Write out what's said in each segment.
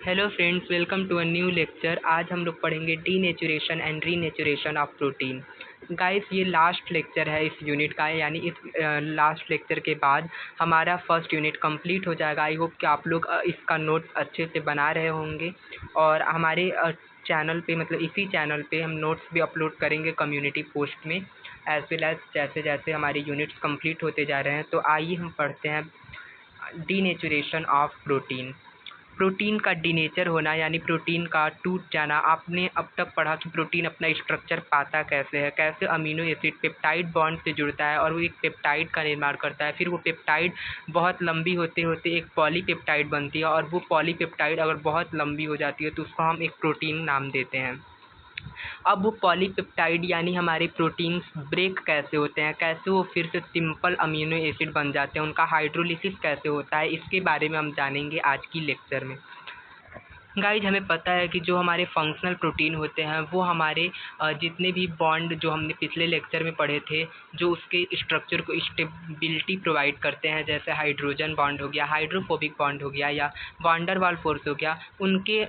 Hello friends, welcome to a new lecture. आज हम लोग पढ़ेंगे denaturation and renaturation of protein. Guys, ये लास्ट लेक्चर है इस यूनिट का, यानी इस लास्ट लेक्चर के बाद हमारा फर्स्ट यूनिट कंप्लीट हो जाएगा। आई होप कि आप लोग इसका नोट्स अच्छे से बना रहे होंगे और हमारे चैनल पे, मतलब इसी चैनल पे हम नोट्स भी अपलोड करेंगे कम्युनिटी पोस्ट में, एज वेल एज जैसे जैसे हमारे यूनिट्स कंप्लीट होते जा रहे हैं। तो आइए हम पढ़ते हैं डीनेचुरेशन ऑफ प्रोटीन। प्रोटीन का डीनेचर होना यानी प्रोटीन का टूट जाना। आपने अब तक पढ़ा कि प्रोटीन अपना स्ट्रक्चर पाता कैसे है, कैसे अमीनो एसिड पेप्टाइड बॉन्ड से जुड़ता है और वो एक पेप्टाइड का निर्माण करता है। फिर वो पेप्टाइड बहुत लंबी होते होते एक पॉलीपेप्टाइड बनती है और वो पॉलीपेप्टाइड अगर बहुत लंबी हो जाती है तो उसको हम एक प्रोटीन नाम देते हैं। अब वो पॉलीपेप्टाइड यानी हमारे प्रोटीन्स ब्रेक कैसे होते हैं, कैसे वो फिर से सिंपल अमीनो एसिड बन जाते हैं, उनका हाइड्रोलिसिस कैसे होता है, इसके बारे में हम जानेंगे आज की लेक्चर में। गाइज, हमें पता है कि जो हमारे फंक्शनल प्रोटीन होते हैं वो हमारे जितने भी बॉन्ड जो हमने पिछले लेक्चर में पढ़े थे, जो उसके स्ट्रक्चर को स्टेबिलिटी प्रोवाइड करते हैं, जैसे हाइड्रोजन बॉन्ड हो गया, हाइड्रोफोबिक बॉन्ड हो गया या वान डर वाल फोर्स हो गया, उनके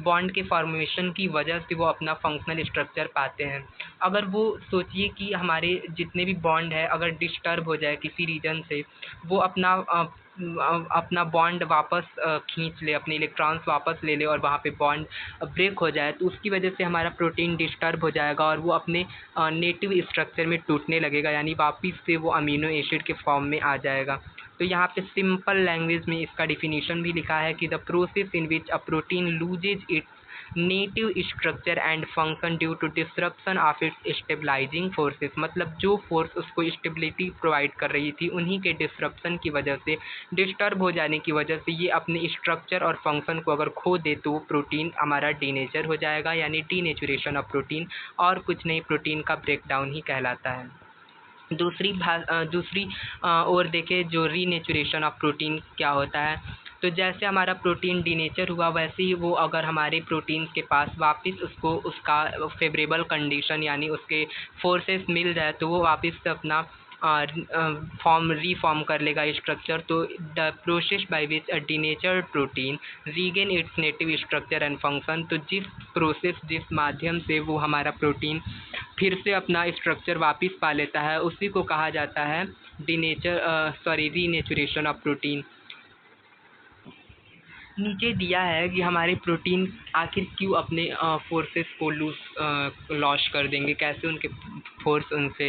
बॉन्ड के फॉर्मेशन की वजह से वो अपना फंक्शनल स्ट्रक्चर पाते हैं। अगर वो सोचिए कि हमारे जितने भी बॉन्ड है अगर डिस्टर्ब हो जाए किसी रीजन से, वो अपना बॉन्ड वापस खींच ले, अपने इलेक्ट्रॉन्स वापस ले ले और वहाँ पे बॉन्ड ब्रेक हो जाए, तो उसकी वजह से हमारा प्रोटीन डिस्टर्ब हो जाएगा और वो अपने नेटिव स्ट्रक्चर में टूटने लगेगा, यानी वापस से वो अमीनो एसिड के फॉर्म में आ जाएगा। तो यहाँ पे सिंपल लैंग्वेज में इसका डिफिनीशन भी लिखा है कि the process in which a protein loses its native structure and function due to disruption of its stabilising forces. मतलब जो फोर्स उसको स्टेबिलिटी प्रोवाइड कर रही थी, उन्हीं के डिसरप्शन की वजह से, डिस्टर्ब हो जाने की वजह से ये अपने स्ट्रक्चर और फंक्शन को अगर खो दे तो प्रोटीन हमारा डीनेचर हो जाएगा, यानी डीनेचुरेशन ऑफ प्रोटीन। और कुछ नहीं, प्रोटीन का ब्रेकडाउन ही कहलाता है। दूसरी ओर देखें जो रीनेचुरेशन ऑफ प्रोटीन क्या होता है, तो जैसे हमारा प्रोटीन डीनेचर हुआ वैसे ही वो अगर हमारे प्रोटीन के पास वापस उसको उसका फेवरेबल कंडीशन यानी उसके फोर्सेस मिल जाए तो वो वापस से अपना रीफॉर्म कर लेगा स्ट्रक्चर। तो the process by which a denatured protein regain it's native structure and function. तो जिस माध्यम से वो हमारा प्रोटीन फिर से अपना स्ट्रक्चर वापस पा लेता है, उसी को कहा जाता है रीनेचुरेशन ऑफ प्रोटीन। नीचे दिया है कि हमारे प्रोटीन आखिर क्यों अपने फोर्सेस को लॉस कर देंगे, कैसे उनके फोर्स उनसे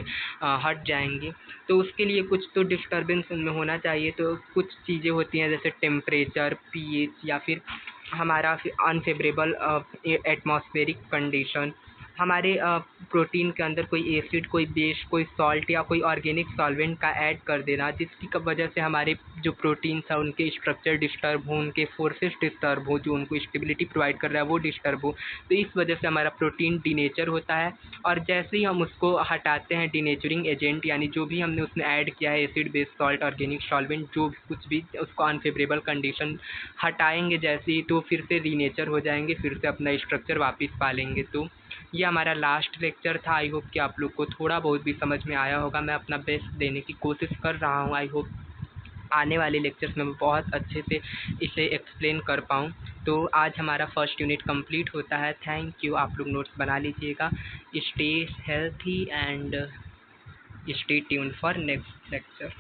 हट जाएंगे। तो उसके लिए कुछ तो डिस्टर्बेंस उनमें होना चाहिए। तो कुछ चीज़ें होती हैं जैसे टेम्परेचर, पीएच या फिर हमारा अनफेवरेबल एटमॉस्फेरिक कंडीशन। हमारे प्रोटीन के अंदर कोई एसिड, कोई बेस, कोई सॉल्ट या कोई ऑर्गेनिक सॉल्वेंट का ऐड कर देना, जिसकी वजह से हमारे जो प्रोटीन था उनके स्ट्रक्चर डिस्टर्ब हो, उनके फोर्सेस डिस्टर्ब हो, जो उनको स्टेबिलिटी प्रोवाइड कर रहा है वो डिस्टर्ब हो। तो इस वजह से हमारा प्रोटीन डीनेचर होता है। और जैसे ही हम उसको हटाते हैं, डीनेचरिंग एजेंट यानी जो भी हमने उसमें ऐड किया है, acid, base, salt, organic solvent, जो भी कुछ भी, उसको अनफेवरेबल कंडीशन हटाएंगे जैसे ही, तो फिर से रीनेचर हो जाएंगे, फिर से अपना स्ट्रक्चर वापस पा लेंगे। तो ये हमारा लास्ट लेक्चर था। आई होप कि आप लोग को थोड़ा बहुत भी समझ में आया होगा। मैं अपना बेस्ट देने की कोशिश कर रहा हूँ। आई होप आने वाले लेक्चर्स में मैं बहुत अच्छे से इसे एक्सप्लेन कर पाऊँ। तो आज हमारा फर्स्ट यूनिट कंप्लीट होता है। Thank you. आप लोग नोट्स बना लीजिएगा। Stay healthy and stay tuned for next lecture.